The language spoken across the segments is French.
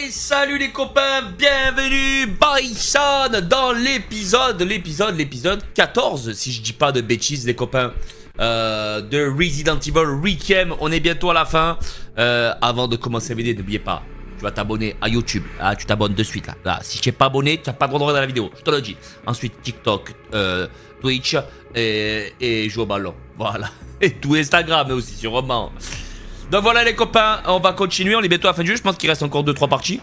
Allez, salut les copains, bienvenue Bison dans l'épisode 14, si je dis pas de bêtises les copains, de Resident Evil Requiem. On est bientôt à la fin. Avant de commencer la vidéo, n'oubliez pas, tu vas t'abonner à YouTube. Ah, tu t'abonnes de suite là. Si tu n'es pas abonné, tu n'as pas le droit de regarder la vidéo, je te le dis. Ensuite TikTok, Twitch et joue au ballon. Voilà. Et tout Instagram aussi, sûrement. Donc voilà les copains, on va continuer, on est bientôt à la fin du jeu, je pense qu'il reste encore 2-3 parties.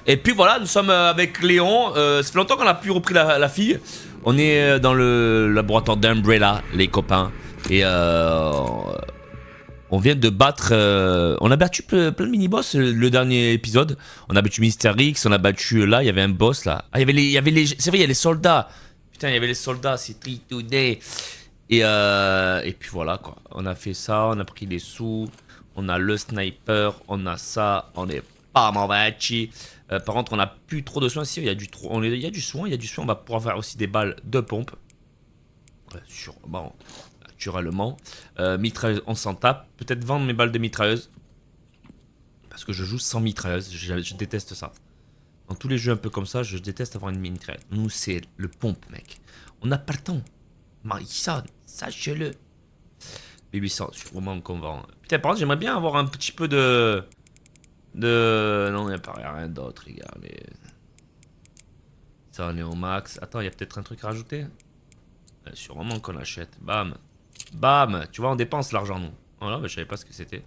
Et puis voilà, nous sommes avec Léon, ça fait longtemps qu'on n'a plus repris la fille. On est dans le laboratoire d'Umbrella, les copains. Et on vient de battre, on a battu plein de mini-boss le dernier épisode. On a battu Mister X, on a battu là, il y avait un boss là. Ah, c'est vrai, il y a les soldats. Putain, il y avait les soldats, c'est Tree Today. Et puis voilà quoi, on a fait ça, on a pris les sous, on a le sniper, on a ça, on est pas mauvais. Par contre on a plus trop de soins, si il y a du soin, on va pouvoir faire aussi des balles de pompe. Sûrement, naturellement. Mitrailleuse, on s'en tape, peut-être vendre mes balles de mitrailleuse. Parce que je joue sans mitrailleuse, je déteste ça. Dans tous les jeux un peu comme ça, je déteste avoir une mitrailleuse. Nous c'est le pompe mec, on n'a pas le temps. Marissa, sachez-le. B800, sûrement qu'on vend. Putain, par contre, j'aimerais bien avoir un petit peu de... Non, il n'y a pas rien d'autre, regardez. Ça, on est au max. Attends, il y a peut-être un truc à rajouter. Sûrement qu'on achète. Bam. Bam. Tu vois, on dépense l'argent, nous. Voilà, bah, je savais pas ce que c'était.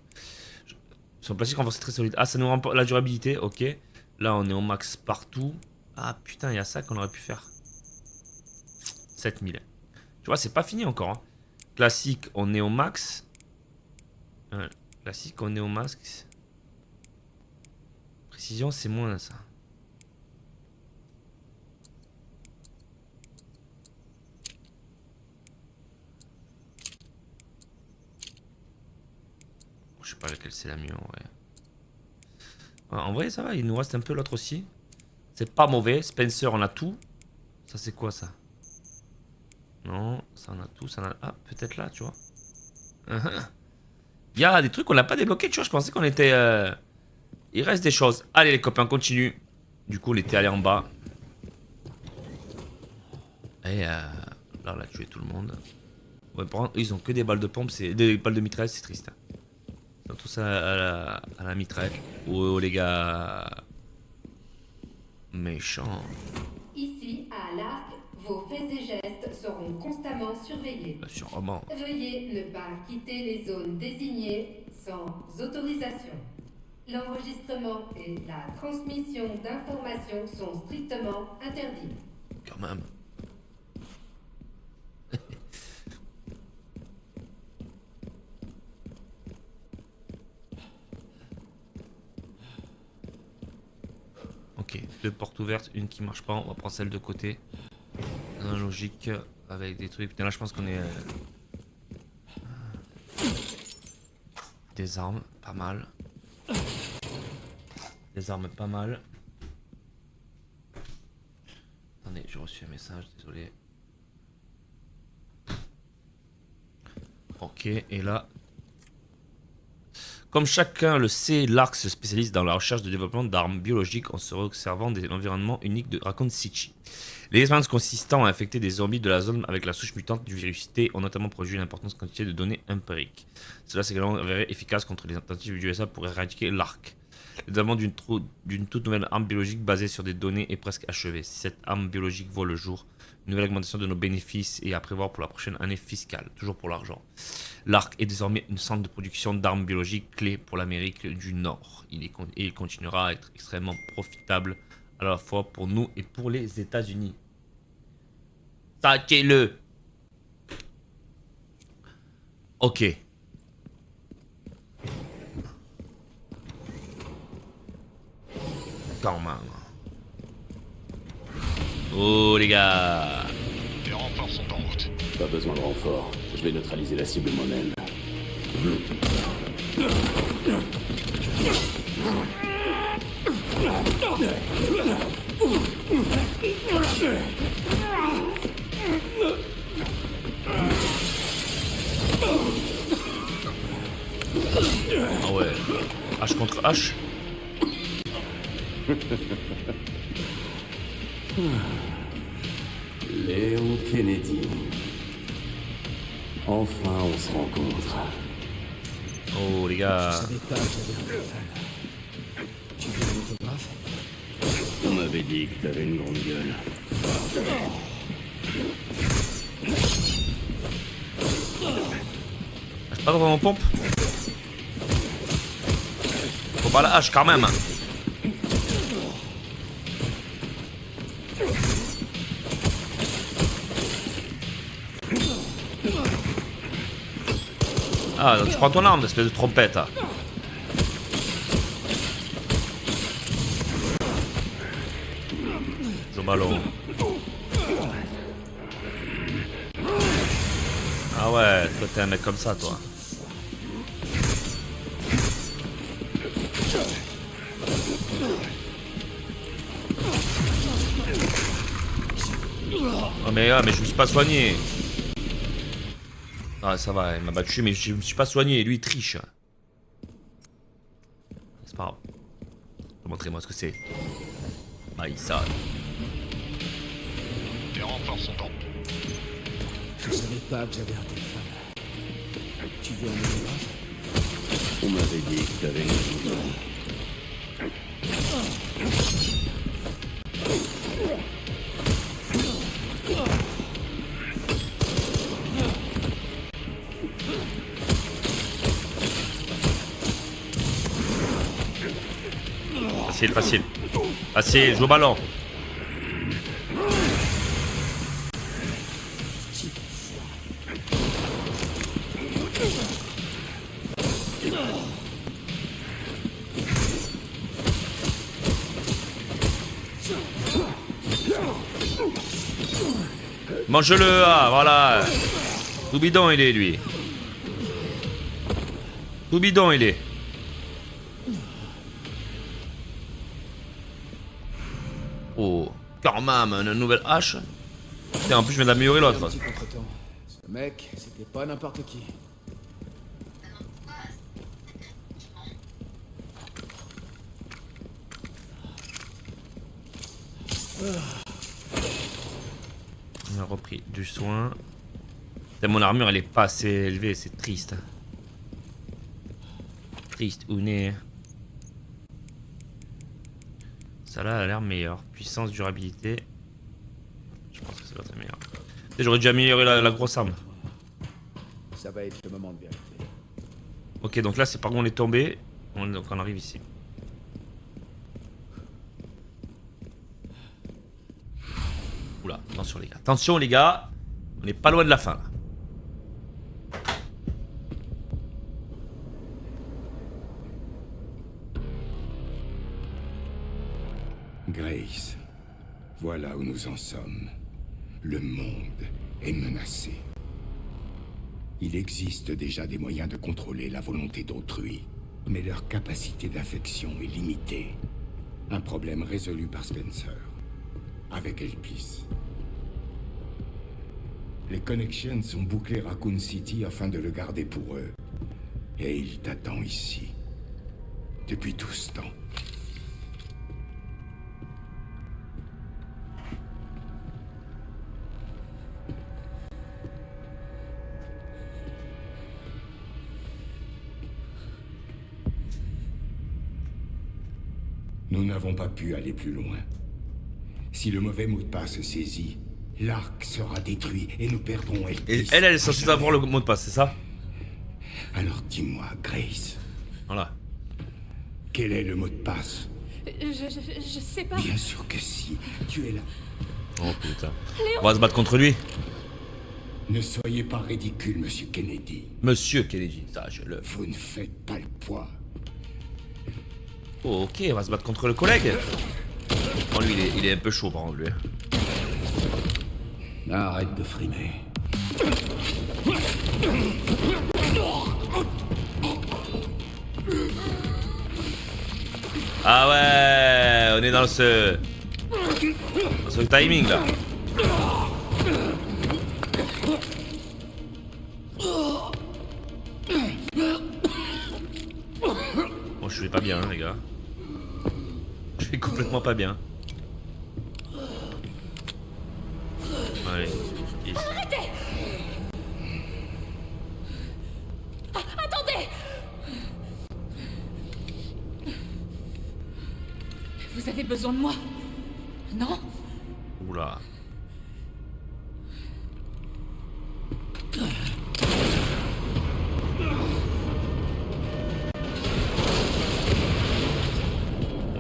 Son plastique renforcé très solide. Ah, ça nous rend la durabilité, ok. Là, on est au max partout. Ah, putain, il y a ça qu'on aurait pu faire. 7000. Tu vois, c'est pas fini encore. Hein. Classique, on est au max. Classique, on est au max. Précision, c'est moins ça. Je sais pas laquelle c'est la mieux en vrai. En vrai, ça va, il nous reste un peu l'autre aussi. C'est pas mauvais. Spencer, on a tout. Ça, c'est quoi ça? Non, ça on a tout, ça on a... Ah, peut-être là, tu vois. Il y a des trucs qu'on n'a pas débloqués, tu vois, je pensais qu'on était... Il reste des choses. Allez les copains, continue. Du coup, on était allé en bas. Et là, on a tué tout le monde. Ouais, par contre, ils ont que des balles de pompe, des balles de mitraille, c'est triste. Ils ont tous à la mitraille. Oh les gars... Méchants. Ici, à l'Arc, vos faits et gestes seront constamment surveillés. Sûrement. Veuillez ne pas quitter les zones désignées sans autorisation. L'enregistrement et la transmission d'informations sont strictement interdits. Quand même. Ok, deux portes ouvertes, une qui marche pas, on va prendre celle de côté. Dans la logique, avec des trucs. Putain, là je pense qu'on est... Des armes, pas mal. Des armes, pas mal. Attendez, j'ai reçu un message, désolé. Ok, et là... Comme chacun le sait, l'Arc se spécialise dans la recherche de développement d'armes biologiques en se servant de l'environnement unique de Raccoon City. Les expériences consistant à infecter des zombies de la zone avec la souche mutante du virus T ont notamment produit une importante quantité de données empiriques. Cela s'est également avéré efficace contre les tentatives du USA pour éradiquer l'Arc. Le développement d'une toute nouvelle arme biologique basée sur des données est presque achevé. Si cette arme biologique voit le jour, une nouvelle augmentation de nos bénéfices est à prévoir pour la prochaine année fiscale, toujours pour l'argent. L'Arc est désormais une centre de production d'armes biologiques clé pour l'Amérique du Nord. Il continuera à être extrêmement profitable à la fois pour nous et pour les États-Unis. Sachez-le. Ok. Quand même. Oh les gars. Les renforts sont en route. Pas besoin de renfort. Je vais neutraliser la cible moi-même. Ah ouais. H contre H. Léon Kennedy. Enfin, on se rencontre. Oh les gars. Je savais pas que j'avais un fan. Tu veux un autographe? On m'avait dit que t'avais une grande gueule. J'ai pas vraiment pompe. Faut pas la hache quand même. Ah, donc tu prends ton arme, espèce de trompette. Zo ballon. Ah ouais, toi t'es un mec comme ça, toi. Oh mais je me suis pas soigné. Ah ça va, il m'a battu mais je me suis pas soigné, lui il triche. C'est pas grave. Montrez-moi ce que c'est. Aïe ça. Les renforts sont en... Je savais pas que j'avais un téléphone. Tu veux un autographe? On m'avait dit que t'avais une grande gueule. Facile, facile. Facile, joue au ballon. Mange-le, ah, voilà. Tout bidon il est, lui. Tout bidon il est. Oh, quand même, une nouvelle hache. Tiens, en plus je viens d'améliorer l'autre. Un petit contretemps. Ce mec, c'était pas n'importe qui. On a repris du soin. Mon armure elle est pas assez élevée, c'est triste. Triste ou né. Ça là a l'air meilleur. Puissance, durabilité. Je pense que ça va être meilleur. J'aurais dû améliorer la grosse arme. Ça va être le moment de vérité. Ok, donc là c'est par où on est tombé. Donc on arrive ici. Oula, attention les gars. Attention les gars. On n'est pas loin de la fin là. Grace, voilà où nous en sommes. Le monde est menacé. Il existe déjà des moyens de contrôler la volonté d'autrui, mais leur capacité d'infection est limitée. Un problème résolu par Spencer, avec Elpis. Les Connections ont bouclé Raccoon City afin de le garder pour eux. Et il t'attend ici. Depuis tout ce temps. Nous n'avons pas pu aller plus loin. Si le mauvais mot de passe saisit, l'arc sera détruit et nous perdrons Et Elpis. elle est censée avoir le mot de passe, c'est ça? Alors dis-moi, Grace, Voilà. quel est le mot de passe? Je sais pas. Bien sûr que si, tu es là. Oh putain. On va se battre contre lui. Ne soyez pas ridicule, monsieur Kennedy. Monsieur Kennedy, sache-le. Vous ne faites pas le poids. Oh, ok, on va se battre contre le collègue. Oh, lui, il est un peu chaud par contre, lui. Arrête de frimer. Ah ouais, on est dans ce timing là. Bon, je vais pas bien, hein, les gars. Je vais complètement pas bien. Allez. Arrêtez! Attendez! Vous avez besoin de moi? Non? Oula.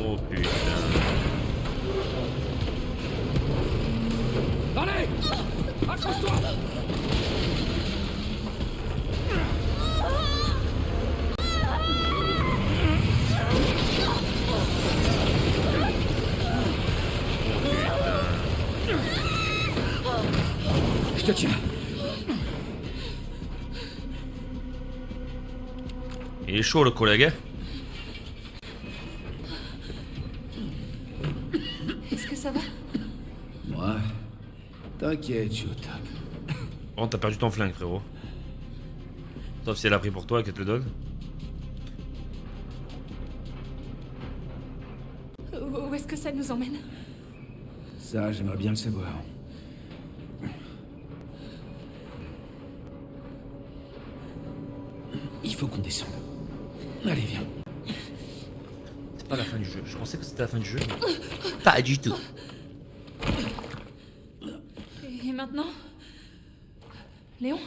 Oh putain. Allez! Accroche-toi! Je te tiens. Il est chaud le collègue, hein. Est-ce que ça va? Moi? T'inquiète, je suis au top. Bon, t'as perdu ton flingue, frérot. Sauf si elle a pris pour toi et qu'elle te le donne. Où est-ce que ça nous emmène? Ça, j'aimerais bien le savoir. Il faut qu'on descende. Allez, viens. C'est pas la fin du jeu. Je pensais que c'était la fin du jeu. Pas du tout. Et maintenant? Léon?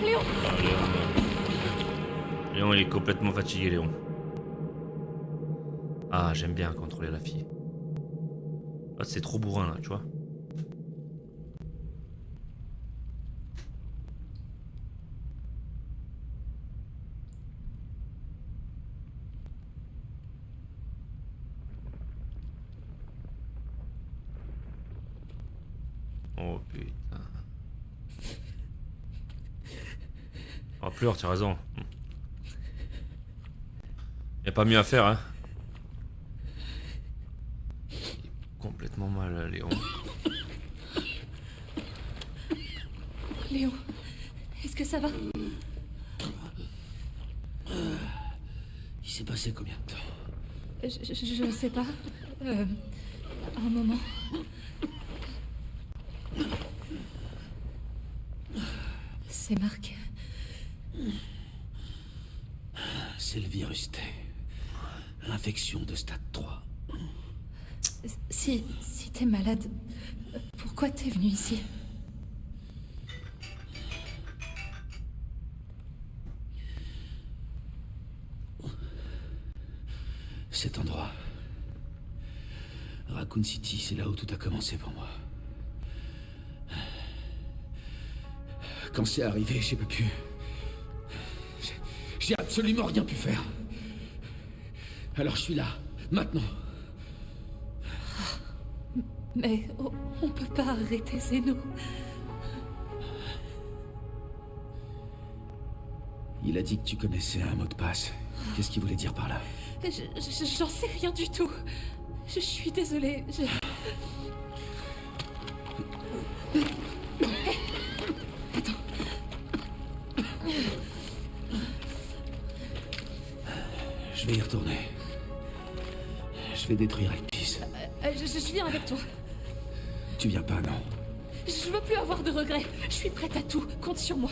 Léon? Léon, il est complètement fatigué, Léon. Ah, j'aime bien contrôler la fille. Ah, c'est trop bourrin, là, tu vois. Oh putain. Oh, pleure, tu as raison. Y'a pas mieux à faire, hein. Il est complètement mal, Léon. Léon? Est-ce que ça va? Il s'est passé combien de temps? Je sais pas. Un moment. C'est marqué. C'est le virus T. Infection de stade 3. Si t'es malade, pourquoi t'es venu ici? Cet endroit. Raccoon City, c'est là où tout a commencé pour moi. Quand c'est arrivé, j'ai pas pu... J'ai absolument rien pu faire. Alors je suis là, maintenant. Mais on peut pas arrêter Zeno. Il a dit que tu connaissais un mot de passe. Qu'est-ce qu'il voulait dire par là? J'en sais rien du tout. Je suis désolée. Attends. Je vais y retourner. Je vais détruire Elpis. Je viens avec toi. Tu viens pas, non? Je veux plus avoir de regrets. Je suis prête à tout. Compte sur moi.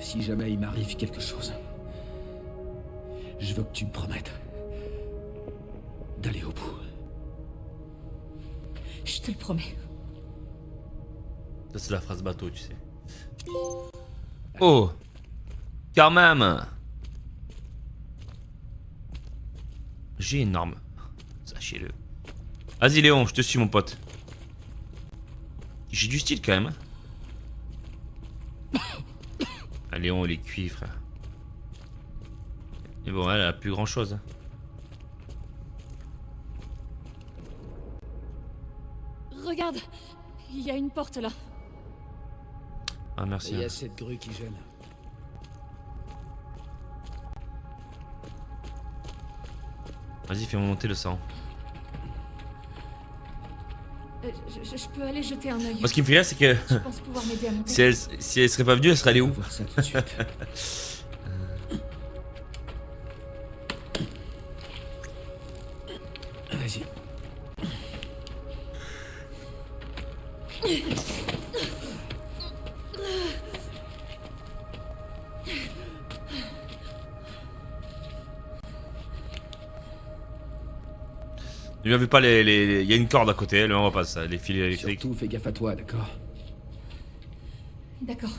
Si jamais il m'arrive quelque chose, je veux que tu me promettes d'aller au bout. Je te le promets. Ça, c'est la phrase bateau, tu sais. Oh! Quand même! J'ai une arme. Sachez-le. Vas-y, Léon, je te suis, mon pote. J'ai du style quand même. Ah, Léon, il est cuit, frère. Et bon, elle a plus grand chose. Regarde, il y a une porte là. Ah, merci. Il y a cette grue qui gêne. Vas-y, fais monter le sang. Je peux aller jeter un œil. Moi, ce qui me fait rire, c'est que Je pense pouvoir m'aider à monter. si elle serait pas venue, elle serait allée On où? va voir ça tout de suite. Vas-y. Ne lui avez pas les. Il y a une corde à côté, elle, on va pas ça, les fils électriques. Surtout, fais gaffe à toi, d'accord? D'accord.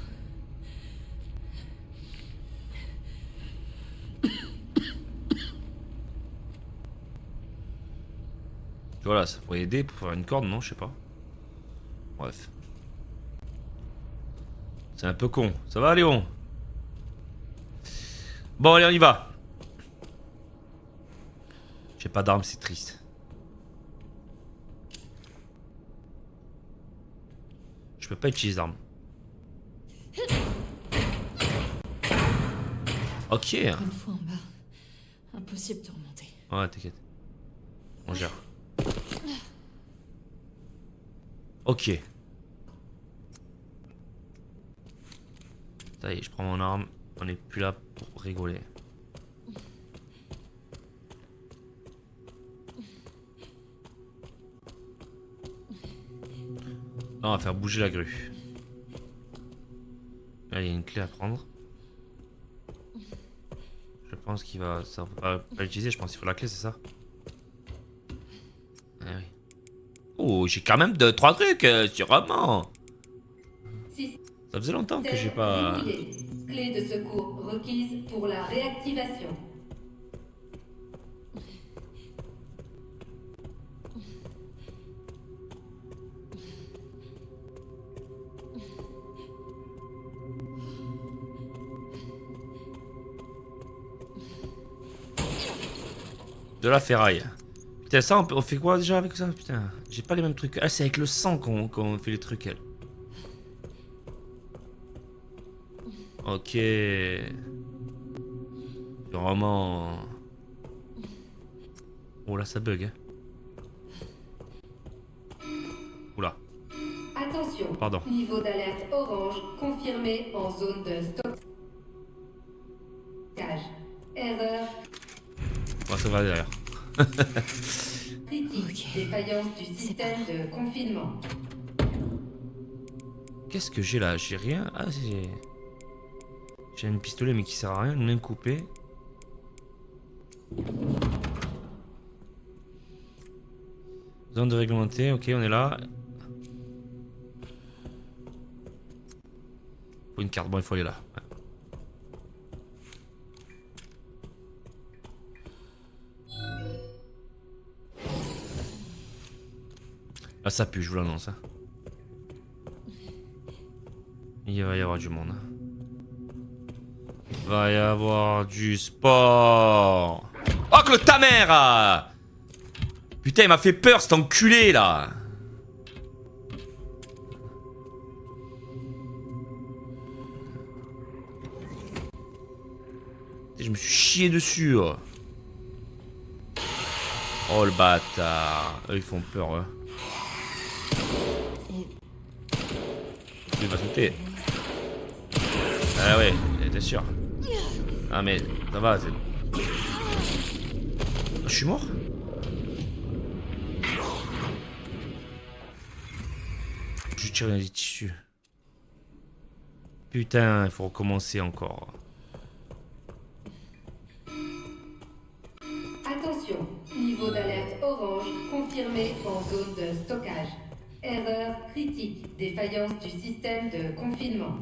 Voilà, ça pourrait aider pour faire une corde, non? Je sais pas. Bref. C'est un peu con. Ça va, Léon? Bon, allez, on y va. J'ai pas d'armes, c'est triste. Je peux pas utiliser d'armes. Ok. Une fois en bas, impossible de remonter. Ouais, t'inquiète. On gère. Ok. Ça y est, je prends mon arme. On n'est plus là pour rigoler. Là, on va faire bouger la grue. Là, il y a une clé à prendre. Je pense qu'il va... Ça, on peut pas l'utiliser, je pense qu'il faut la clé, c'est ça? Ah oui. Oh, j'ai quand même 2-3 trucs, sûrement. Ça faisait longtemps que j'ai pas... Clé de secours requise pour la réactivation. De la ferraille. Putain, ça, on fait quoi déjà avec ça? Putain, j'ai pas les mêmes trucs. Ah, c'est avec le sang qu'on fait les trucs, elle. Ok. Vraiment... Oh là, ça bug, hein. Oula. Attention. Pardon. Niveau d'alerte orange confirmé en zone de stockage. Erreur On va se voir derrière. critique. Ok. Défaillance du système de confinement. Qu'est-ce que j'ai là? J'ai rien. Ah, j'ai un pistolet mais qui sert à rien, une main coupée. Zone de réglementé, ok, on est là. Faut une carte, bon, il faut aller là. Ouais. Ah, ça pue, je vous l'annonce. Hein. Il va y avoir du monde. Il va y avoir du sport. Oh, que le ta mère! Putain, il m'a fait peur cet enculé là. Je me suis chié dessus. Oh, oh le bâtard. Eux, ils font peur. Eux. Il va sauter. Ah ouais, t'es sûr. Ah mais ça va, c'est... Je suis mort? Je tire dans les tissus. Putain, il faut recommencer encore. Attention. Niveau d'alerte orange confirmé en zone de stockage. Erreur critique. Défaillance du système de confinement.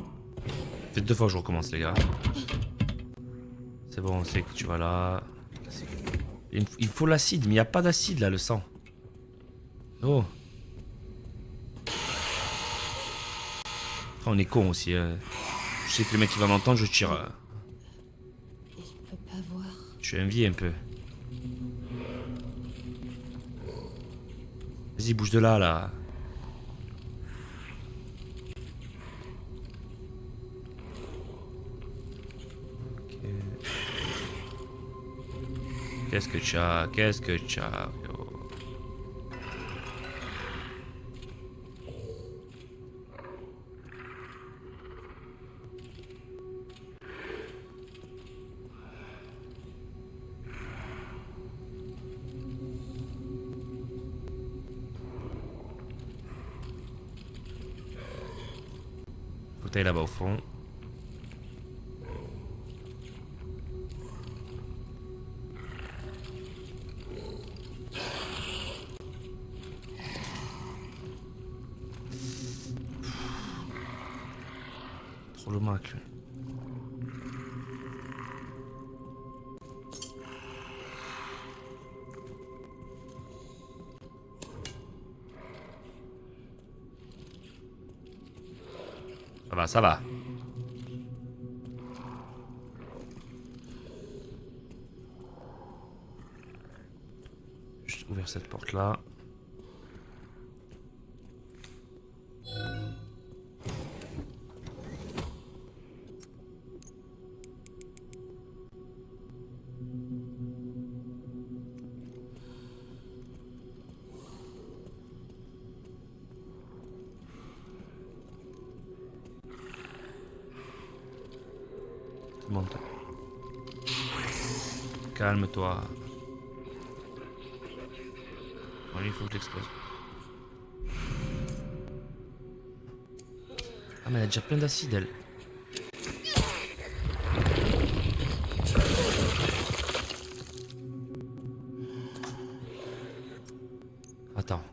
Ça fait 2 fois que je recommence, les gars. C'est bon, on sait que tu vas là. Il faut l'acide, mais il n'y a pas d'acide là, le sang. Oh. On est con aussi. Je sais que le mec qui va m'entendre, je tire. Il peut pas voir. Je suis envié un peu. Vas-y, bouge de là, là. Ok. Qu'est-ce que tu as? Qu'est-ce que tu as? Faut aller là-bas au fond. Trop le mac. Ça va, ça va. Juste ouvrir cette porte là. Monte. Calme-toi. Bon, lui, il faut que j'explose. Ah, mais elle a déjà plein d'acide, elle. Attends.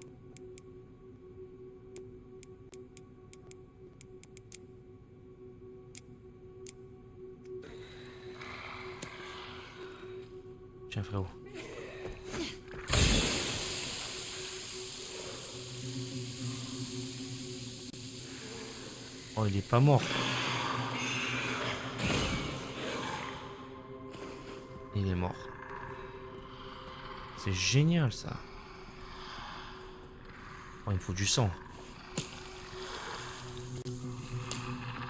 Tiens, frérot. Oh, il est pas mort. Il est mort. C'est génial, ça. Oh, il me faut du sang.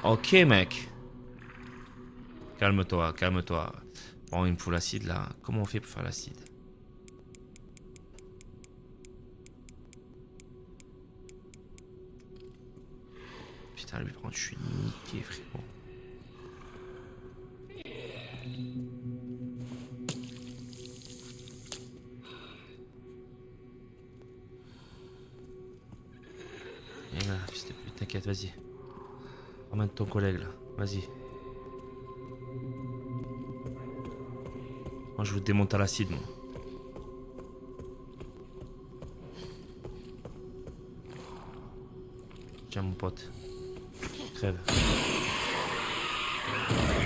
Ok, mec. Calme-toi, calme-toi. Bon, il me faut l'acide là. Comment on fait pour faire l'acide? Putain, lui, par contre, je suis niqué, frérot. Et là, fils de pute, t'inquiète, vas-y. Ramène ton collègue là, vas-y. Moi, je vous démonte à l'acide, moi. Tiens, mon pote. Crève.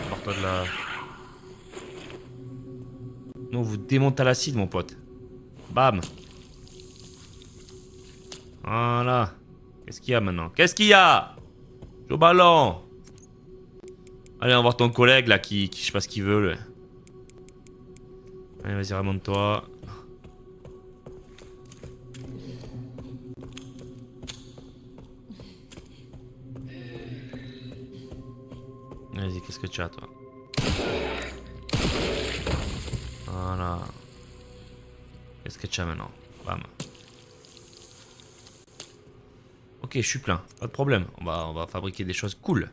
Porte-toi de là. Non, vous démonte à l'acide, mon pote. Bam. Voilà. Qu'est-ce qu'il y a maintenant? Qu'est-ce qu'il y a? Joue au ballon. Allez, on va voir ton collègue, là, qui je sais pas ce qu'il veut, là. Allez, vas-y, remonte-toi. Vas-y, qu'est-ce que tu as, toi? Voilà. Qu'est-ce que tu as maintenant? Bam. Ok, je suis plein. Pas de problème. On va fabriquer des choses cool.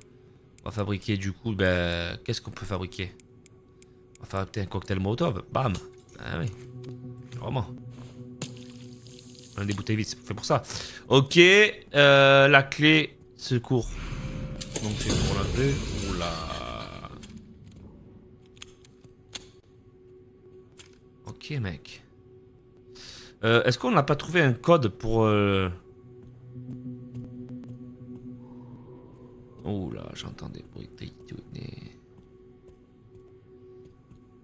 On va fabriquer, du coup, ben... Qu'est-ce qu'on peut fabriquer? On va fabriquer un cocktail Molotov. Bam. Ah oui. Vraiment. On a des bouteilles vides, c'est fait pour ça. Ok. La clé secours. Donc c'est pour la clé. Oula. Ok, mec. Est-ce qu'on n'a pas trouvé un code pour... Oh là, j'entends des bruits.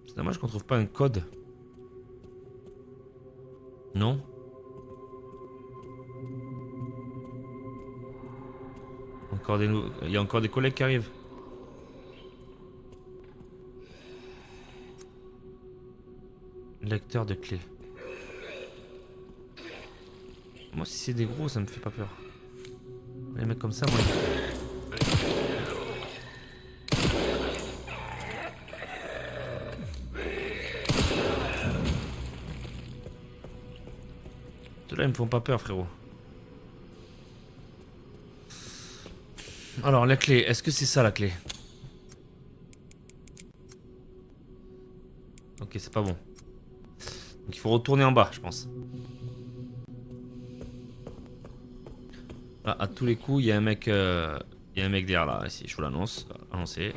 C'est dommage qu'on trouve pas un code. Non? Encore des il y a encore des collègues qui arrivent. Lecteur de clés. Moi, si c'est des gros, ça me fait pas peur. Les mecs comme ça, moi. Ceux-là, ils me font pas peur, frérot. Alors, la clé, est-ce que c'est ça la clé? Ok, c'est pas bon. Donc il faut retourner en bas, je pense. Là, à tous les coups, il y a un mec Il y a un mec derrière là, ici, je vous l'annonce. Annoncé.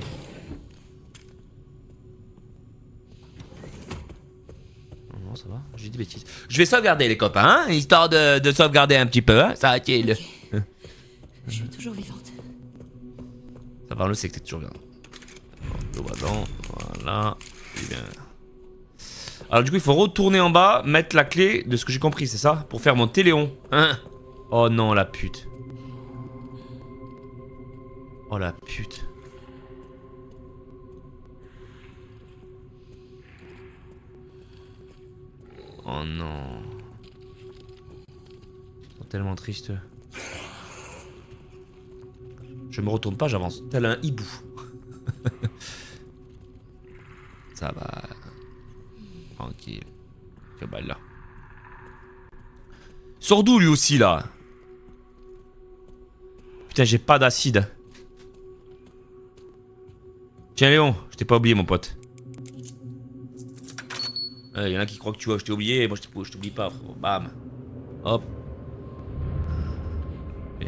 Non, ça va, j'ai dit bêtises. Je vais sauvegarder les copains, hein, histoire de sauvegarder un petit peu, hein, ça a-t-il. Je suis toujours vivante. Ça va, on le sait que t'es toujours bien. Le ballon, voilà. Et bien. Alors du coup, il faut retourner en bas, mettre la clé de ce que j'ai compris, c'est ça? Pour faire mon téléon. Hein? Oh non, la pute. Oh la pute. Oh non. Ils sont tellement tristes. Je me retourne pas, j'avance. Tel un hibou. Ça va. Tranquille. Que balle là. Sors d'où lui aussi là? Putain, j'ai pas d'acide. Tiens Léon, je t'ai pas oublié mon pote. Il y en a qui croient que tu vois, je t'ai oublié, et moi je t'oublie pas frérot. Bam. Hop. Et...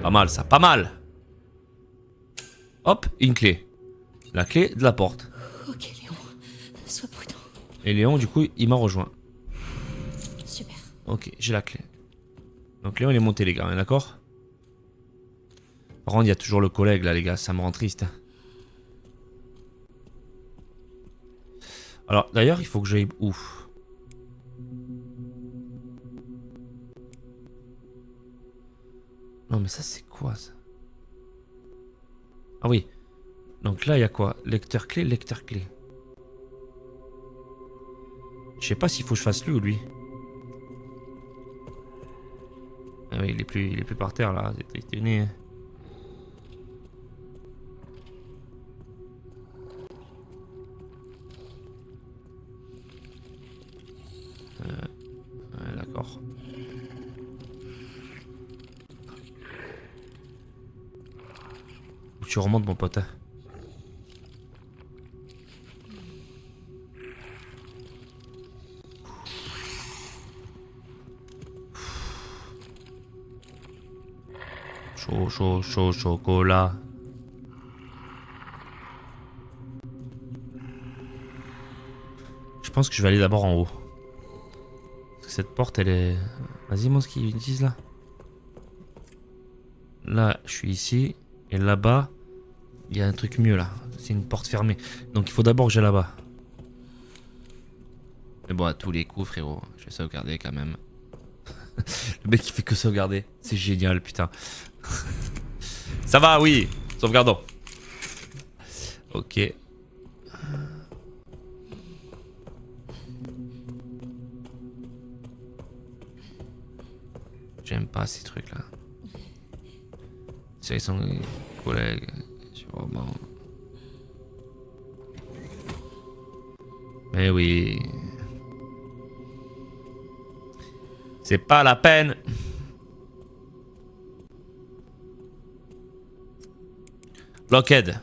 Pas mal ça, pas mal. Hop, une clé. La clé de la porte. Ok, Léon. Sois prudent. Et Léon, du coup, il m'a rejoint. Super. Ok, j'ai la clé. Donc Léon, il est monté, les gars, hein, d'accord? Par contre, il y a toujours le collègue, là, les gars. Ça me rend triste. Alors, d'ailleurs, il faut que j'aille... Ouf. Non, mais ça, c'est quoi, ça? Ah oui. Donc là, il y a quoi? Lecteur clé, lecteur clé. Je sais pas s'il faut que je fasse lui ou lui. Ah oui, il est plus par terre, là. C'est tenez. Ouais, d'accord. Où tu remontes mon pote. Chaud, chaud, chaud, chocolat. Je pense que je vais aller d'abord en haut. Parce que cette porte, elle est... Vas-y, moi, ce qu'ils disent là. Là, je suis ici. Et là-bas, il y a un truc mieux là. C'est une porte fermée. Donc il faut d'abord que j'aille là-bas. Mais bon, à tous les coups, frérot. Je vais sauvegarder quand même. Le mec, il fait que sauvegarder. C'est génial, putain. Ça va, oui. Sauvegardons. Ok. J'aime pas ces trucs là. C'est son collègue. Sûrement. Mais oui. C'est pas la peine. Blockhead.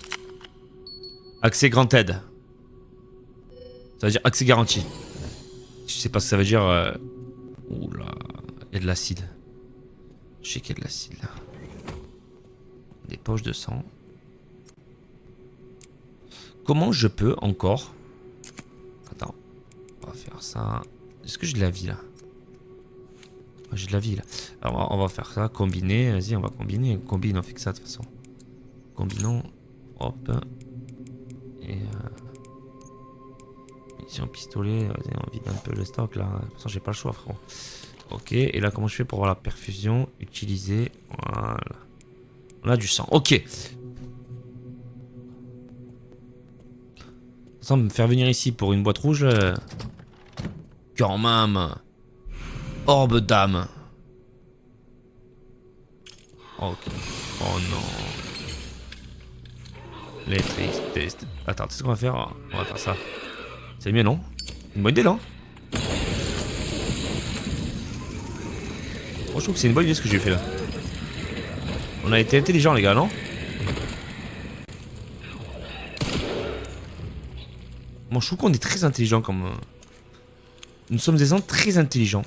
Accès grand aide. Ça veut dire accès garanti. Je sais pas ce que ça veut dire. Oula. Il y a de l'acide. Je sais qu'il y a de l'acide là. Des poches de sang. Comment je peux encore... Attends. On va faire ça. Est-ce que j'ai de la vie là? J'ai de la vie là. Alors on va faire ça. Combiner. Vas-y, on va combiner. Combine, on fait que ça de toute façon. Combinons. Hop. Et... munitions pistolet. Vas-y, on vide un peu le stock là. De toute façon, j'ai pas le choix, frérot. Ok. Et là, comment je fais pour avoir la perfusion? Utiliser. Voilà. On a du sang. Ok. Sans me faire venir ici pour une boîte rouge. Quand même. Orbe d'âme. Ok. Oh non. Les tristes. Attends, tu sais ce qu'on va faire? On va faire ça. C'est mieux, non? Une bonne idée, non? Moi, je trouve que c'est une bonne idée ce que j'ai fait là. On a été intelligents, les gars, non? Moi, je trouve qu'on est très intelligents comme... Nous sommes des gens très intelligents.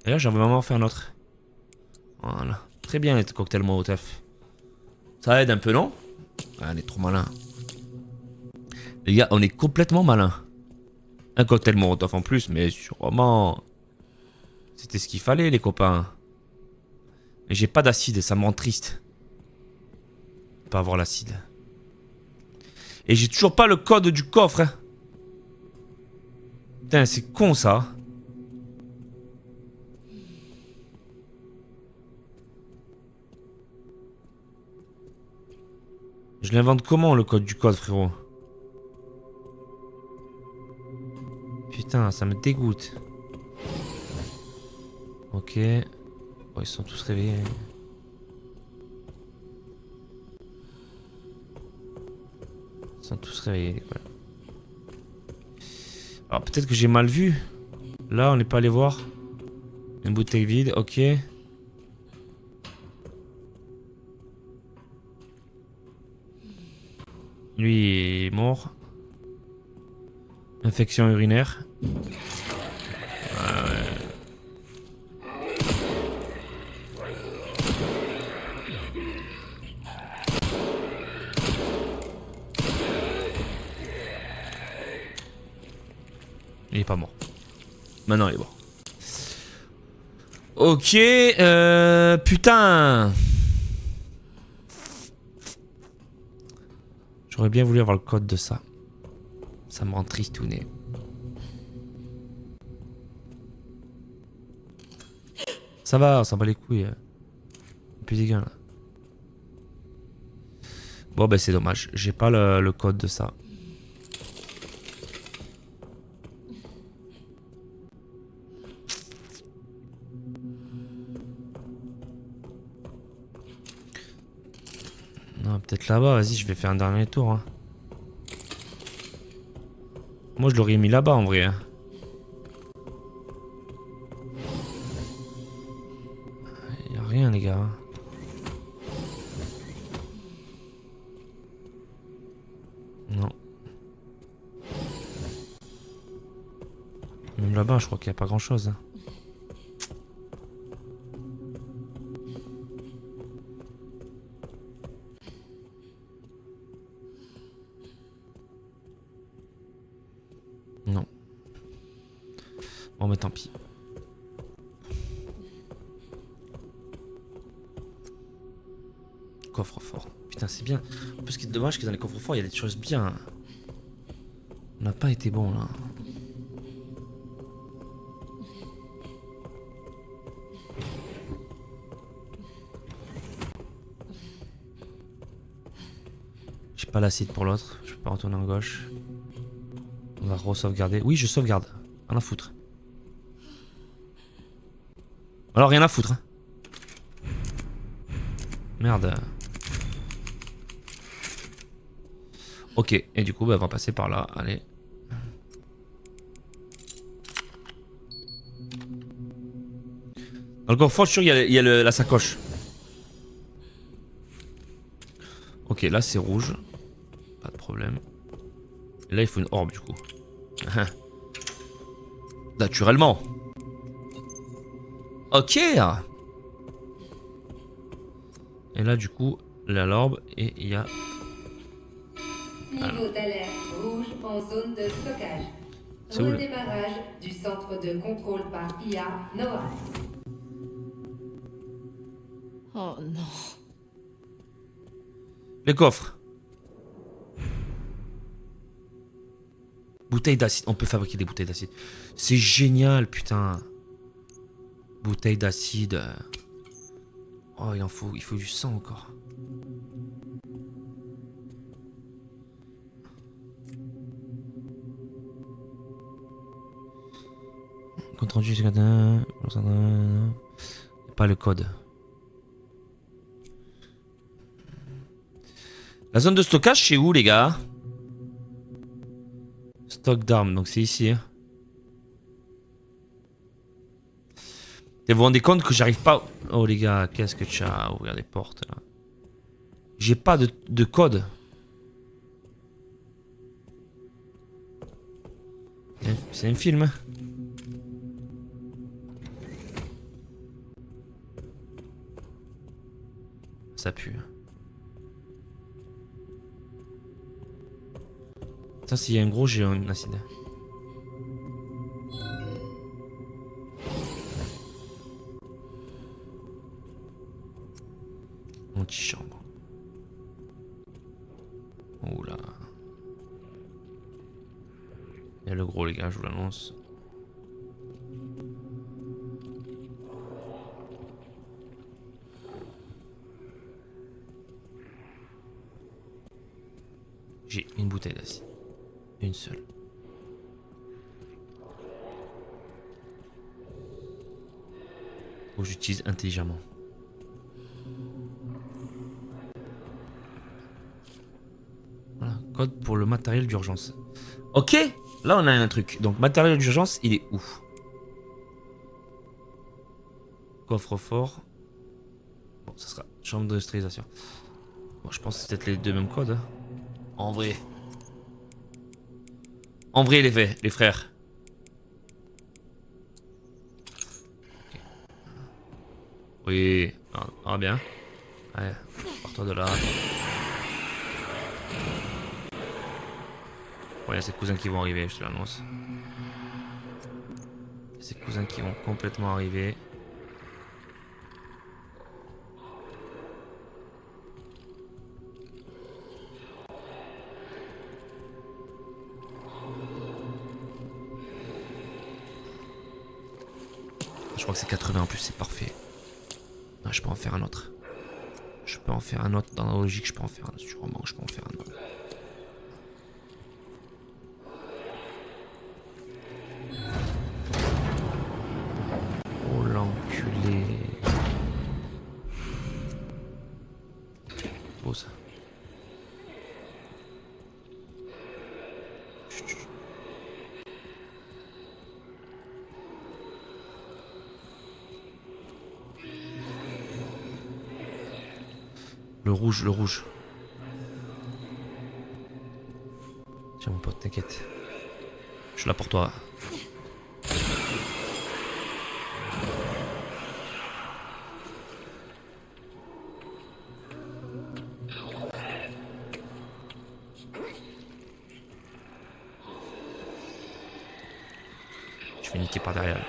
D'ailleurs, j'aimerais vraiment en faire un autre. Voilà. Très bien les cocktails Molotov. Ça aide un peu, non? Ah, on est trop malin. Les gars, on est complètement malin. Un cocktail Molotov en plus, mais sûrement... C'était ce qu'il fallait, les copains. Mais j'ai pas d'acide, ça me rend triste. Pas avoir l'acide. Et j'ai toujours pas le code du coffre. Hein. Putain, c'est con ça. Je l'invente comment le code du code, frérot? Putain, ça me dégoûte. Ok. Oh, ils sont tous réveillés. Ils sont tous réveillés, les gars. Alors peut-être que j'ai mal vu. Là, on n'est pas allé voir. Une bouteille vide, ok. Lui est mort. Infection urinaire. Il est pas mort. Maintenant il est mort. Ok, putain. J'aurais bien voulu avoir le code de ça. Ça me rend tristouné. Ça va, on s'en bat les couilles. Plus des gars là. Bon bah c'est dommage, j'ai pas le code de ça. Non, peut-être là-bas, vas-y, je vais faire un dernier tour. Hein. Moi je l'aurais mis là-bas en vrai. Hein. Y'a rien les gars. Non. Même là-bas, je crois qu'il n'y a pas grand-chose. Hein. Non. Bon, mais tant pis. Coffre-fort. Putain, c'est bien. En plus, ce qui est dommage, c'est que dans les coffres forts, il y a des choses bien. On n'a pas été bon là. J'ai pas l'acide pour l'autre. Je peux pas retourner en gauche. On va re-sauvegarder. Oui, je sauvegarde. Rien à foutre. Alors, rien à foutre. Hein. Merde. Ok, et du coup, bah, on va passer par là. Allez. Dans le coffre, je suis sûr qu'il y a la sacoche. Ok, là c'est rouge. Pas de problème. Et là, il faut une orbe du coup. Naturellement. Ok. Et là, du coup, l'orbe et il y a... Niveau d'alerte rouge en zone de stockage. C'est où, là? Redémarrage du centre de contrôle par IA NOAA. Oh non. Les coffres. Bouteilles d'acide. On peut fabriquer des bouteilles d'acide. C'est génial, putain. Bouteilles d'acide. Oh, il faut du sang encore. Compte rendu jusqu'à... Pas le code. La zone de stockage, c'est où, les gars? Stock d'armes, donc c'est ici. Hein. Et vous vous rendez compte que j'arrive pas... Oh, les gars, qu'est-ce que tu as ouvert des portes, là. J'ai pas de code. C'est un film, hein. ça pue. Attends, s'il y a un gros, j'ai un acide. Antichambre. Oula. Il y a le gros, les gars, je vous l'annonce. J'ai une bouteille d'acide. Une seule. Faut que j'utilise intelligemment. Voilà, code pour le matériel d'urgence. Ok, là on a un truc. Donc matériel d'urgence, il est où? Coffre-fort. Bon, ça sera chambre de stérilisation. Bon, je pense que c'est peut-être les deux mêmes codes. Hein. En vrai. En vrai, les frères. Okay. Oui. Ah, bien. Allez, pars-toi de là. Bon, il y a ces cousins qui vont arriver, je te l'annonce. Ces cousins qui vont complètement arriver. Je crois que c'est 80 en plus, c'est parfait. Non, je peux en faire un autre. Je peux en faire un autre. Dans la logique, je peux en faire un autre. Sûrement, je peux en faire un autre. Oh l'enculé. Beau ça. Le rouge, le rouge. Tiens mon pote, t'inquiète. Je suis là pour toi. Je vais niquer par derrière.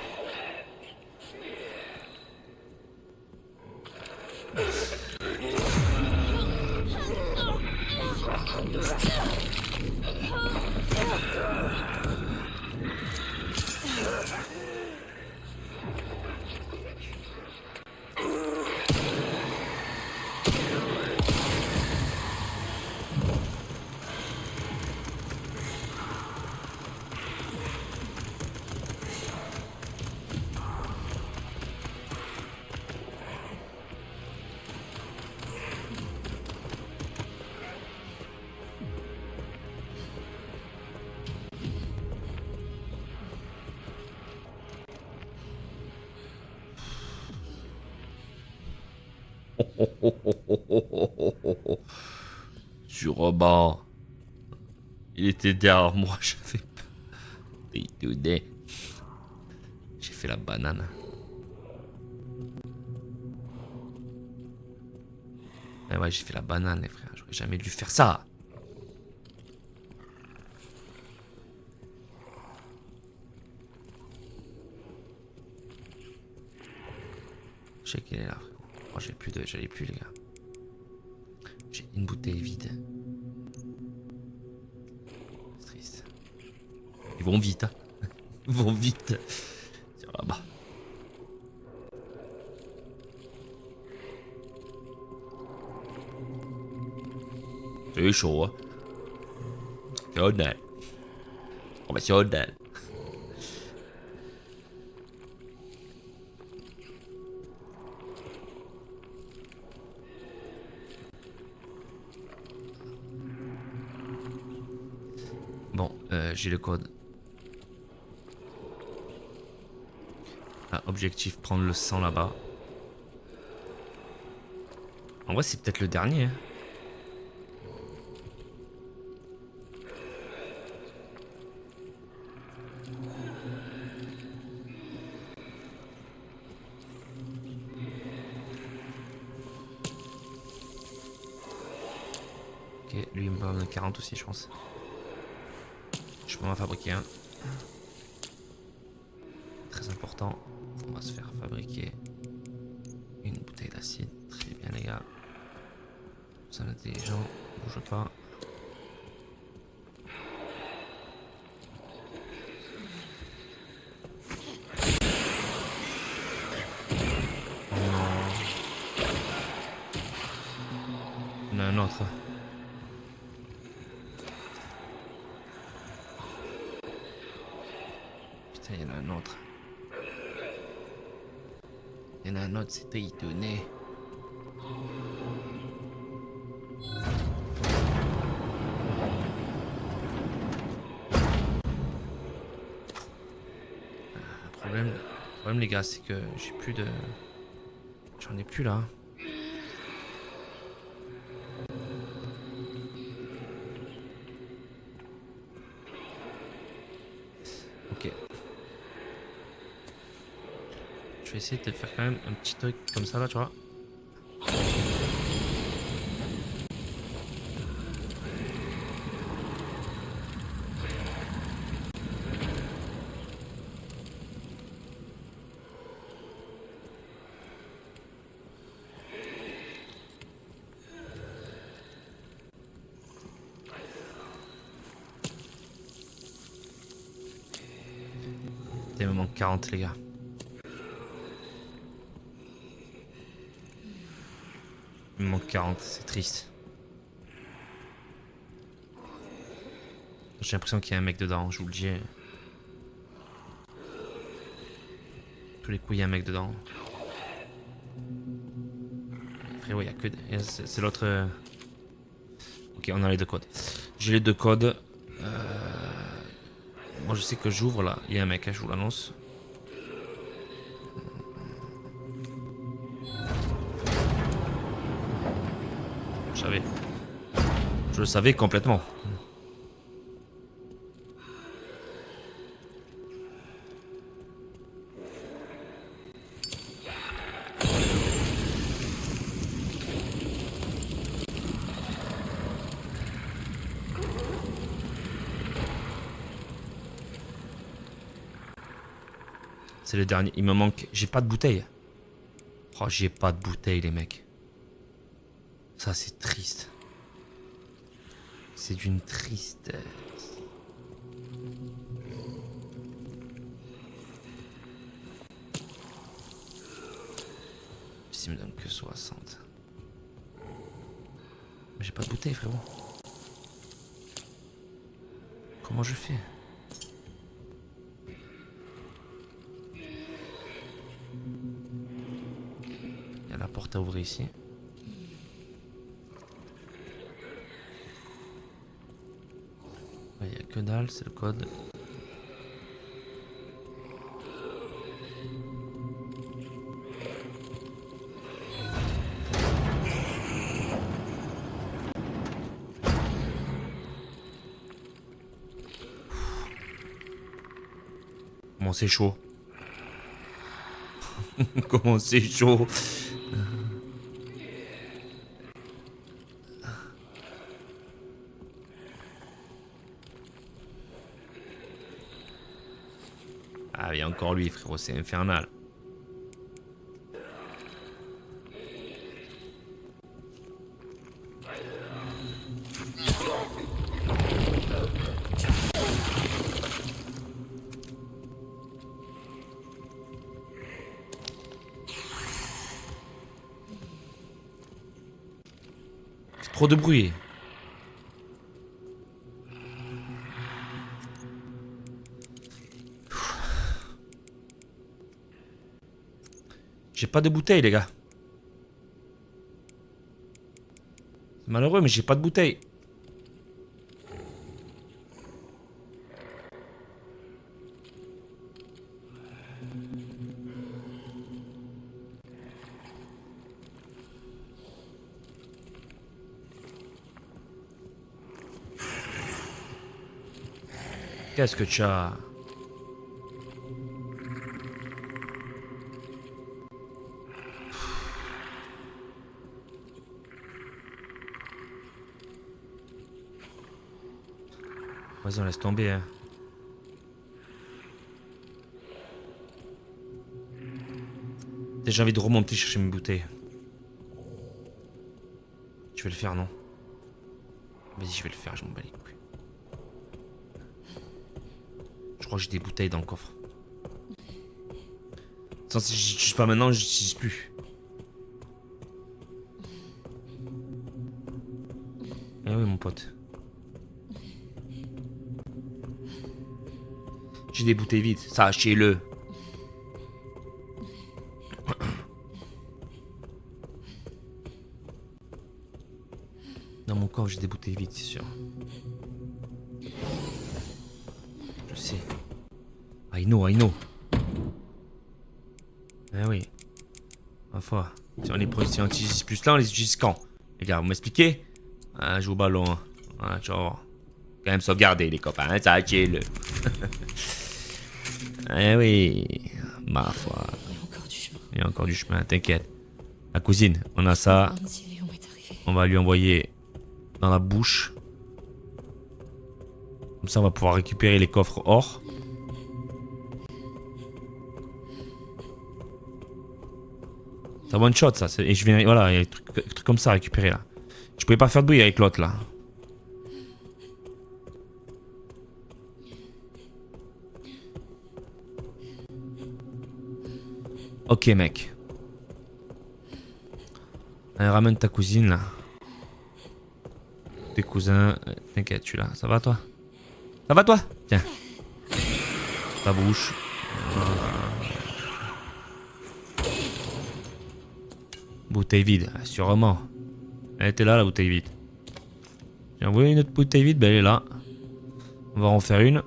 Du Robin. Il était derrière moi, j'avais peur. J'ai fait la banane. Eh ouais, j'ai fait la banane, les frères. J'aurais jamais dû faire ça. Je sais qu'il est là, frère. Oh, j'allais plus, les gars. J'ai une bouteille vide. C'est triste. Ils vont vite, hein. Ils vont vite. Tiens, là-bas. C'est chaud, hein. C'est honnête. Oh, bah, c'est honnête. Bon, j'ai le code. Ah, objectif, prendre le sang là-bas. En vrai, c'est peut-être le dernier. Hein. Lui, il me donne 40 aussi, je pense. Je peux en fabriquer un. Très important. On va se faire fabriquer une bouteille d'acide. Très bien, les gars. Vous en êtes des gens. Bouge pas. On a un autre. Putain, il y en a un autre. Il y en a un autre, c'était étonné. Le problème les gars, c'est que j'ai plus de... J'en ai plus là. Ok. Je vais essayer de faire quand même un petit truc comme ça là, tu vois. Il me manque 40 les gars. Il me manque 40, c'est triste. J'ai l'impression qu'il y a un mec dedans, je vous le dis. Tous les coups, il y a un mec dedans. Frérot, il y a que... C'est l'autre... Ok, on a les deux codes. J'ai les deux codes. Moi, je sais que j'ouvre là. Il y a un mec, hein, je vous l'annonce. Je savais. Je le savais complètement. C'est le dernier. Il me manque... J'ai pas de bouteille. Oh, j'ai pas de bouteille, les mecs. Ça, c'est triste. C'est d'une tristesse. S'il me donne que 60. Mais j'ai pas de bouteille, frérot. Comment je fais ? Il y a la porte à ouvrir ici. Il n'y a que dalle, c'est le code. Comment c'est chaud. Comment c'est chaud. Ah, il y a encore lui, frérot, c'est infernal. C'est trop de bruit. J'ai pas de bouteille, les gars. C'est malheureux, mais j'ai pas de bouteille. Qu'est-ce que tu as? Vas-y, on laisse tomber. Hein. J'ai envie de remonter chercher mes bouteilles. Je vais le faire, non? Vas-y, je vais le faire, je m'en bats les couilles. Je crois que j'ai des bouteilles dans le coffre. Sans si je n'utilise pas maintenant, je n'utilise plus. Eh oui, mon pote. J'ai des bouteilles vides, sachez-le. Dans mon corps, j'ai des bouteilles vides, c'est sûr. Je sais. I know. Eh oui. Ma foi. Si on utilise plus là, on les utilise quand? Les gars, vous m'expliquez? Ah, je joue au ballon. Hein. Ah, tu vas voir. Quand même sauvegarder, les copains. Hein, ça, chill. Eh oui. Ma foi. Il y a encore du chemin, t'inquiète. La cousine, on a ça. On va lui envoyer dans la bouche. Comme ça, on va pouvoir récupérer les coffres or. C'est one shot, ça. Et je viens. Voilà, il y a des trucs comme ça à récupérer là. Je pouvais pas faire de bruit avec l'autre là. Ok, mec. Allez, ramène ta cousine là. Tes cousins. T'inquiète, je suis là. Ça va toi? Ça va toi? Tiens. Ta bouche. Bouteille vide, sûrement. Elle était là, la bouteille vide. J'ai envoyé une autre bouteille vide, ben elle est là. On va en faire une.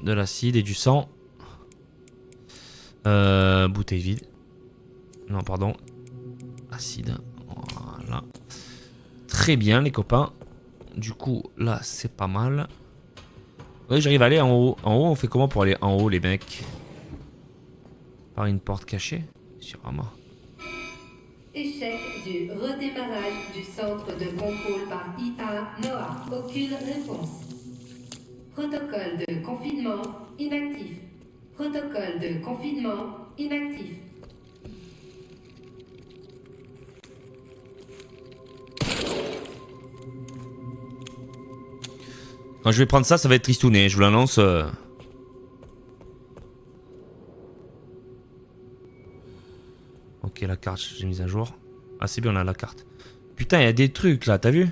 De l'acide et du sang. Bouteille vide. Non, pardon. Acide. Voilà. Très bien, les copains. Du coup, là, c'est pas mal. Oui, j'arrive à aller en haut. En haut, on fait comment pour aller en haut, les mecs? Par une porte cachée? Sûrement. Échec du redémarrage du centre de contrôle par IA Noah. Aucune réponse. Protocole de confinement inactif. Protocole de confinement inactif. Quand je vais prendre ça, ça va être tristouné, je vous l'annonce. Ok, la carte, j'ai mise à jour. Ah, c'est bien, on a la carte. Putain, il y a des trucs là, t'as vu?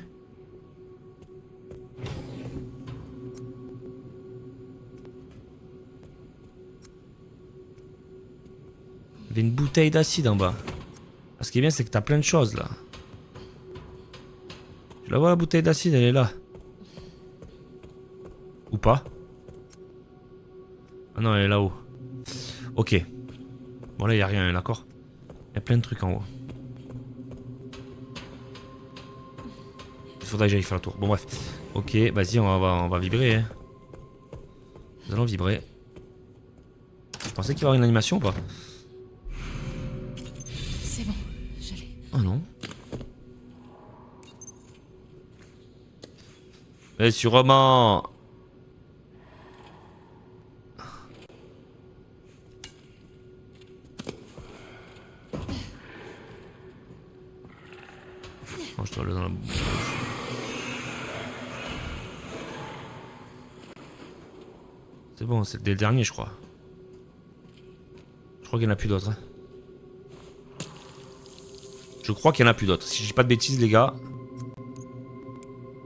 Il y avait une bouteille d'acide en bas. Ah, ce qui est bien, c'est que t'as plein de choses là. Tu la vois, la bouteille d'acide, elle est là. Ou pas? Ah non, elle est là-haut. Ok. Bon, là, il n'y a rien, d'accord? Il y a plein de trucs en haut. Il faudrait que j'aille faire le tour. Bon, bref. Ok, vas-y, on va vibrer. Hein. Nous allons vibrer. Je pensais qu'il y aurait une animation ou pas? C'est bon, j'allais. Oh non. Mais sûrement. Mange-toi le dans la bouche. C'est bon, c'est le dernier, je crois. Je crois qu'il n'y en a plus d'autres. Hein. Je crois qu'il n'y en a plus d'autres. Si je dis pas de bêtises, les gars.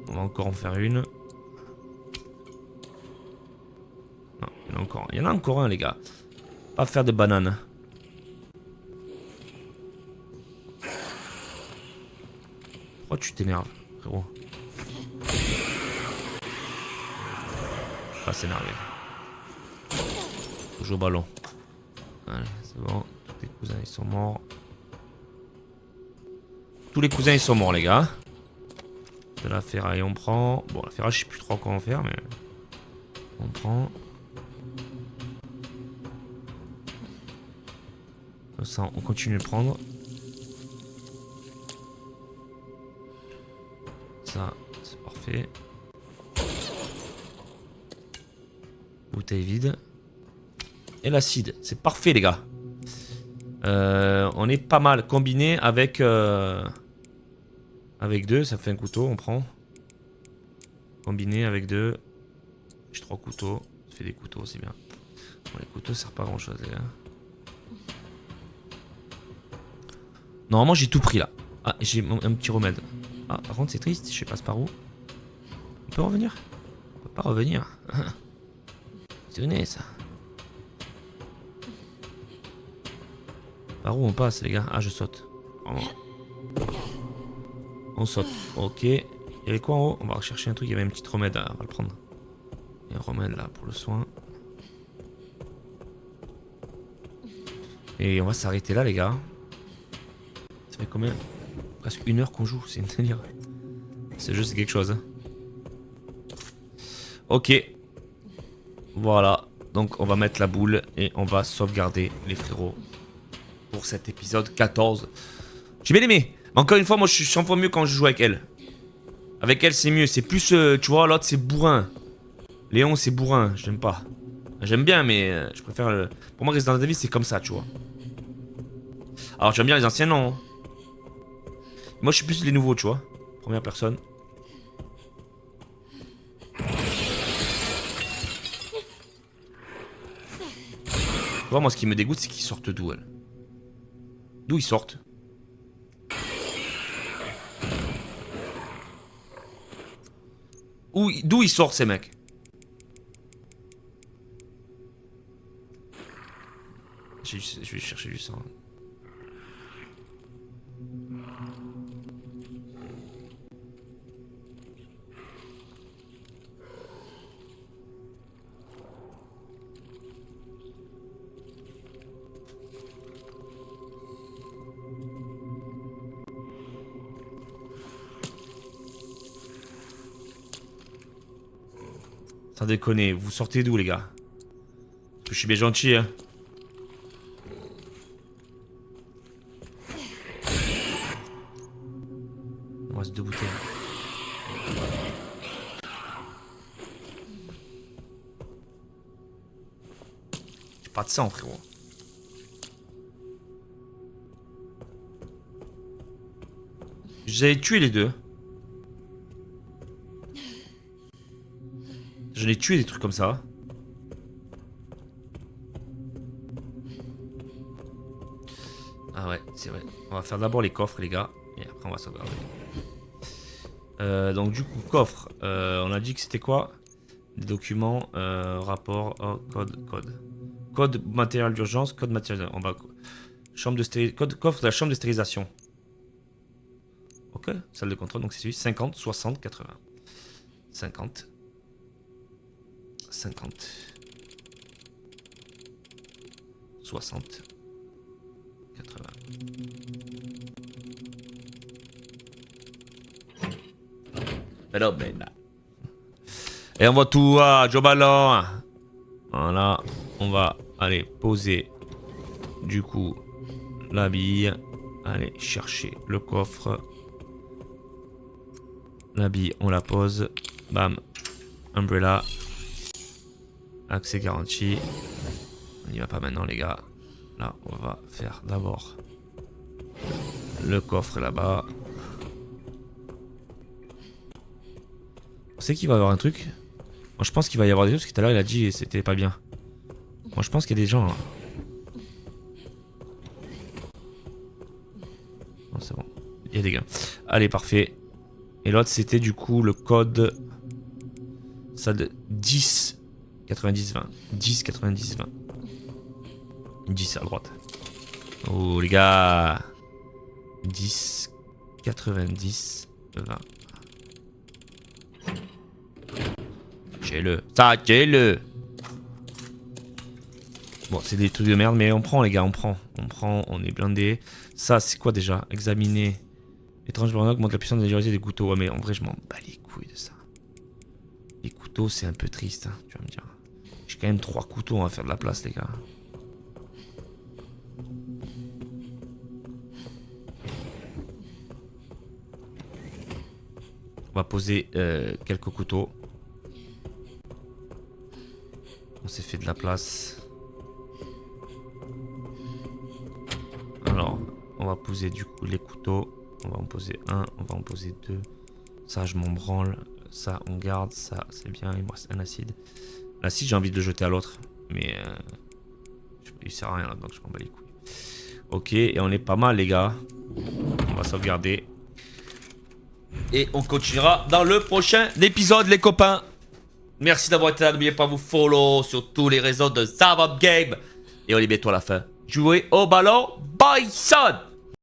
On va encore en faire une. Non, il y en a encore. Il y en a encore un, les gars. Pas faire de bananes. Pourquoi tu t'énerves, frérot? Pas s'énerver. Faut jouer au ballon. Allez, c'est bon. Tous les cousins, ils sont morts. Tous les cousins, ils sont morts, les gars. De la ferraille, on prend. Bon, la ferraille, je sais plus trop quoi en faire, mais... On prend. Ça, on continue de prendre. Ça, c'est parfait. Bouteille vide. Et l'acide. C'est parfait, les gars. On est pas mal. Combiné avec... avec 2, ça fait un couteau, on prend. Combiné avec 2. J'ai 3 couteaux. Ça fait des couteaux, c'est bien. Bon, les couteaux, ça sert pas à grand chose, les gars. Normalement, j'ai tout pris là. Ah, j'ai un petit remède. Ah, par contre, c'est triste, je sais pas par où. On peut revenir? On peut pas revenir. C'est honnête, ça. Par où on passe, les gars? Ah, je saute. On saute. Ok. Il y avait quoi en haut? On va rechercher un truc. Il y avait un petit remède. On va le prendre. Il y a un remède là pour le soin. Et on va s'arrêter là, les gars. Ça fait combien? Presque 1 heure qu'on joue. C'est une délire. Ce jeu, c'est quelque chose. Hein. Ok. Voilà. Donc, on va mettre la boule et on va sauvegarder les frérots pour cet épisode 14. J'ai bien aimé. Mais encore une fois, moi, je suis 100 fois mieux quand je joue avec elle. Avec elle, c'est mieux. C'est plus, tu vois, l'autre, c'est bourrin. Léon, c'est bourrin. J'aime pas. J'aime bien, mais je préfère... Pour moi, Resident Evil, c'est comme ça, tu vois. Alors, j'aime bien les anciens, non. Moi, je suis plus les nouveaux, tu vois. Première personne. Tu vois, moi, ce qui me dégoûte, c'est qu'ils sortent d'où, elle. D'où ils sortent? D'où ils sortent, ces mecs? Je vais chercher du sang. Sans déconner, vous sortez d'où, les gars? Je suis bien gentil, hein. Il me reste 2 bouteilles. J'ai pas de sang, frérot. J'ai tué les 2. Je l'ai tué des trucs comme ça. Ah ouais, c'est vrai. On va faire d'abord les coffres, les gars. Et après, on va sauvegarder. Donc, du coup, coffre. On a dit que c'était quoi? Des documents, rapport, oh, code. Code matériel d'urgence, code matériel. On va. Chambre de coffre de la chambre de stérilisation. Ok, salle de contrôle. Donc, c'est celui 50, 60, 80. 50. 50 60 80 Alors, ben là. Et on voit tout à Joe Ballon. Voilà, on va aller poser du coup la bille. Aller chercher le coffre. La bille, on la pose. Bam. Umbrella. Accès garanti. On n'y va pas maintenant, les gars. Là, on va faire d'abord le coffre là-bas. On sait qu'il va y avoir un truc. Moi, je pense qu'il va y avoir des trucs parce que tout à l'heure, il a dit c'était pas bien. Moi, je pense qu'il y a des gens. Là. Non, c'est bon. Il y a des gars. Allez, parfait. Et l'autre, c'était du coup le code. Ça de 10. 90 20 10 90 20 10 à droite. Oh les gars. 10 90 20. J'ai-le. Ça, j'ai-le. Bon, c'est des trucs de merde, mais on prend les gars, on prend. On est blindé. Ça, c'est quoi déjà? Examiner. Étrange burn augmente la puissance de la légèreté des couteaux. Ouais, mais en vrai, je m'en bats les couilles de ça. Les couteaux, c'est un peu triste, hein, tu vas me dire. J'ai quand même 3 couteaux, on va faire de la place, les gars. On va poser quelques couteaux. On s'est fait de la place. Alors, on va poser du coup les couteaux. On va en poser un, on va en poser deux. Ça, je m'en branle. Ça, on garde. Ça, c'est bien. Il me reste un acide. L'acide, j'ai envie de le jeter à l'autre. Mais il sert à rien, donc je m'en bats les couilles. Ok, et on est pas mal, les gars. On va sauvegarder. Et on continuera dans le prochain épisode, les copains. Merci d'avoir été là. N'oubliez pas de vous follow sur tous les réseaux de Zavop Game. Et on est bientôt à la fin. Jouez au ballon. Bye, son!